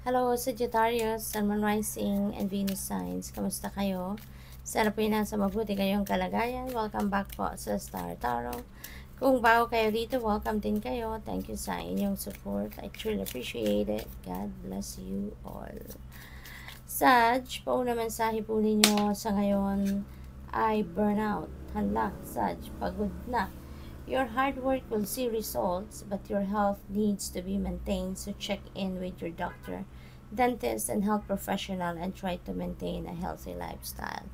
Hello, Sagittarius, Sun, Moon, Rising, and Venus signs. Kamusta kayo? Sana po yun nasa mabuti kayong kalagayan. Welcome back po sa Star Tarot. Kung bago kayo dito, welcome din kayo. Thank you sa inyong support. I truly appreciate it. God bless you all. Sag, pauna mensahe po ninyo sa ngayon ay burnout. Hala, Sag, pagod na. Your hard work will see results, but your health needs to be maintained, so check in with your doctor, dentist, and health professional and try to maintain a healthy lifestyle.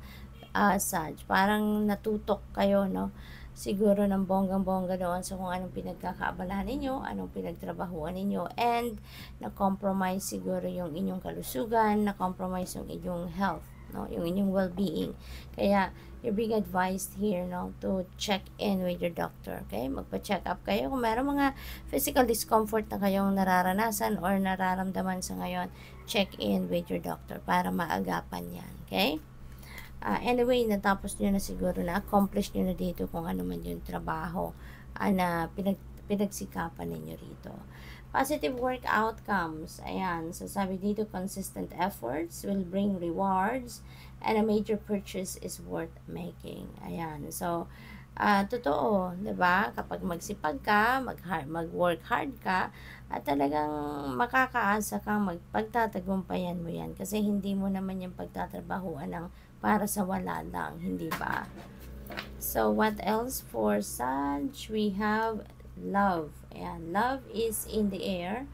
Sag, parang natutok kayo, no? Siguro ng bonggang-bongga doon sa kung anong pinagkakaabalahan ninyo, anong pinagtrabahuan ninyo, and na-compromise siguro yung inyong kalusugan, na-compromise yung inyong health, no? Yung inyong well-being. Kaya, you're being advised here, no, to check in with your doctor, okay? Magpa-check up kayo kung meron mga physical discomfort na kayong nararanasan or nararamdaman sa ngayon. Check in with your doctor para maagapan yan, okay? Anyway, natapos nyo na siguro, na-accomplish nyo na dito kung ano man yung trabaho na pinagsikapan ninyo rito. Positive work outcomes. Ayan, so sabi dito, consistent efforts will bring rewards and a major purchase is worth making. Ayan, so totoo, 'di ba? Kapag magsipag ka, mag-work hard ka, at talagang makakaasa kang magpagtatagumpayan mo 'yan kasi hindi mo naman 'yung pagtatrabahuan ng para sa wala lang, hindi ba? So what else for Sag? We have love. Ayan, love is in the air.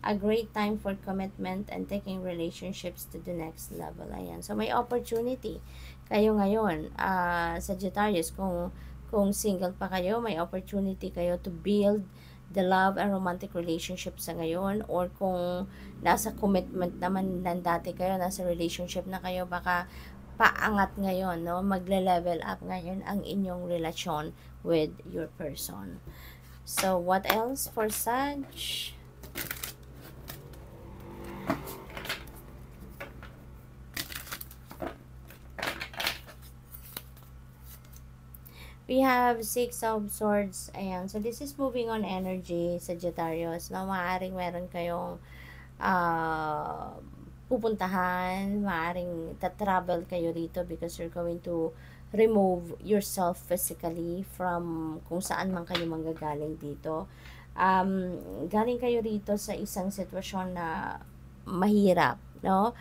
A great time for commitment and taking relationships to the next level. Ayan. So, may opportunity kayo ngayon, Sagittarius, kung single pa kayo, may opportunity kayo to build the love and romantic relationship sa ngayon, or kung nasa commitment naman ng dati kayo, nasa relationship na kayo, baka paangat ngayon, no? Magle-level up ngayon ang inyong relasyon with your person. So, what else for Sag? We have Six of Swords. Ayan. So, this is moving on energy, Sagittarius. No? Maaaring meron kayong pupuntahan. Maaaring travel kayo rito because you're going to remove yourself physically from kung saan man kayo manggagaling dito. Galing kayo rito sa isang sitwasyon na mahirap, no?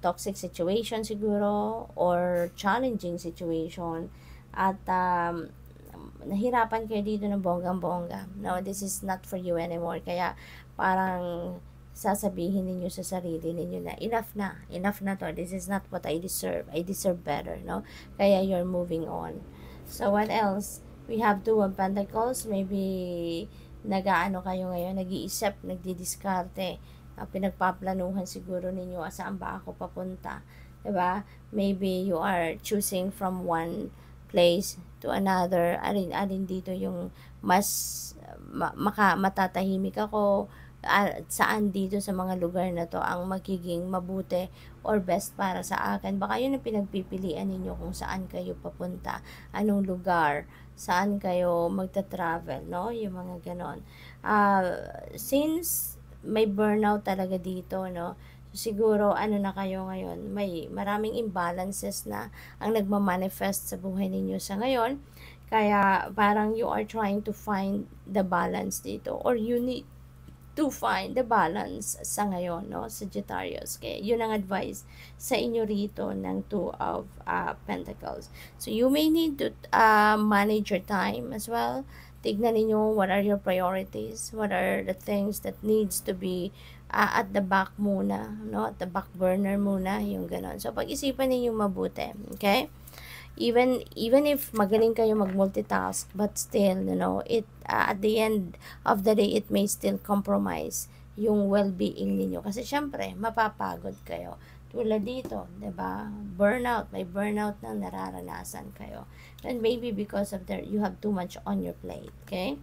Toxic situation siguro or challenging situation, at nahirapan kayo dito ng bonggang-bongga. No, this is not for you anymore. Kaya parang sasabihin ninyo sa sarili ninyo na enough na to. This is not what I deserve. I deserve better, no? Kaya you're moving on. So what else? We have Two of Pentacles. Maybe nag-aano kayo ngayon, nag-iisip, nagdidiskarte. Pinagpaplanuhan siguro ninyo, saan ba ako papunta? Diba? Maybe you are choosing from one place to another. Alin dito yung mas matatahimik ako, saan dito sa mga lugar na to ang magiging mabuti or best para sa akin. Baka yun ang pinagpipilian ninyo kung saan kayo papunta, anong lugar, saan kayo magta-travel, no? Yung mga ganon. Since may burnout talaga dito, no? Siguro ano na kayo ngayon, may maraming imbalances na ang nagmamanifest sa buhay ninyo sa ngayon, kaya parang you are trying to find the balance dito, or you need to find the balance sa ngayon, no, Sagittarius. Kaya yun ang advice sa inyo rito ng Two of Pentacles. So you may need to manage your time as well. Tignan ninyo what are your priorities, what are the things that needs to be at the back muna, no? At the back burner muna, yung ganon. So, pag-isipan ninyo mabuti, okay? Even if magaling kayo mag-multitask, but still, you know, at the end of the day, it may still compromise yung well-being ninyo. Kasi, syempre, mapapagod kayo. Tulad dito, 'di ba? Burnout, may burnout na nararanasan kayo. And maybe because of you have too much on your plate, okay?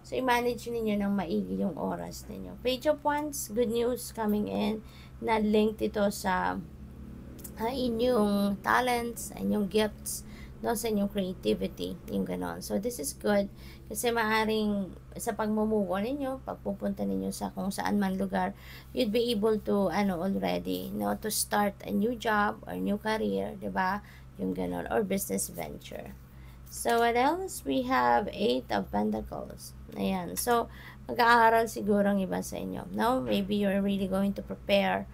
So, i-manage ninyo ng maigi yung oras ninyo. Page of Wands, good news coming in, na link ito sa inyong talents, inyong gifts, no, sa inyong creativity, yung ganon. So, this is good kasi maaring sa pag-move on ninyo, pagpupunta ninyo sa kung saan man lugar, you'd be able to, already, no, to start a new job or new career, di ba? Yung ganon, or business venture. So, what else? We have 8 of Pentacles. Ayan. So, mag-aaral siguro ang iba sa inyo. No? Maybe you're really going to prepare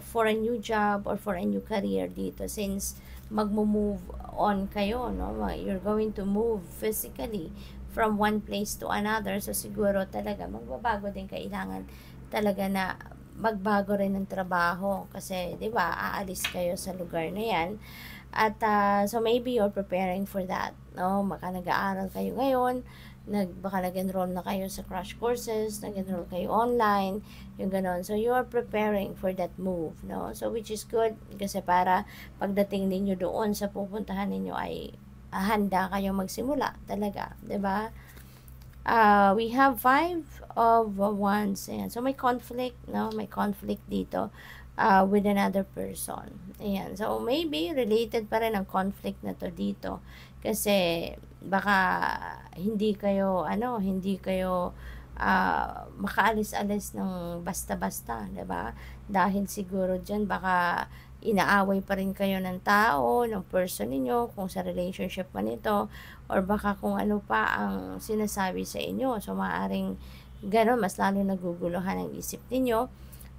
for a new job or for a new career dito since mag-move on kayo, no? You're going to move physically from one place to another. So, siguro talaga magbabago din, kailangan talaga na magbago rin ng trabaho kasi, di ba, aalis kayo sa lugar na yan. At so maybe you're preparing for that, no? Baka nag-aaral kayo ngayon, baka nag-enroll na kayo sa crash courses, nag-enroll kayo online, yung ganon. So you are preparing for that move, no? So which is good kasi para pagdating ninyo doon sa pupuntahan ninyo ay handa kayong magsimula talaga, 'di ba? We have 5 of Wands. Ayan. So may conflict, no? May conflict dito with another person. Ayan. So, maybe related pa rin ang conflict na to dito. Kasi, baka hindi kayo, makaalis-alis ng basta-basta, diba? Dahil siguro dyan, baka inaaway pa rin kayo ng tao, ng person ninyo, kung sa relationship man ito, or baka kung ano pa ang sinasabi sa inyo. So, maaaring gano'n, mas lalo naguguluhan ang isip ninyo.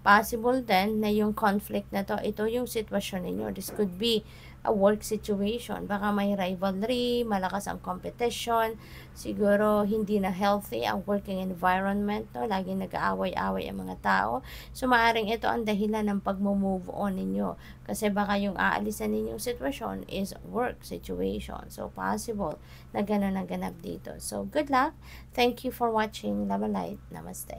Possible din na yung conflict na to, ito yung sitwasyon ninyo. This could be a work situation. Baka may rivalry, malakas ang competition, siguro hindi na healthy ang working environment, no? Laging nag-aaway-away ang mga tao. So, maaaring ito ang dahilan ng pag-move on ninyo. Kasi baka yung aalisan ninyong sitwasyon is work situation. So, possible na gano'n ang ganap dito. So, good luck. Thank you for watching. Love and light. Namaste.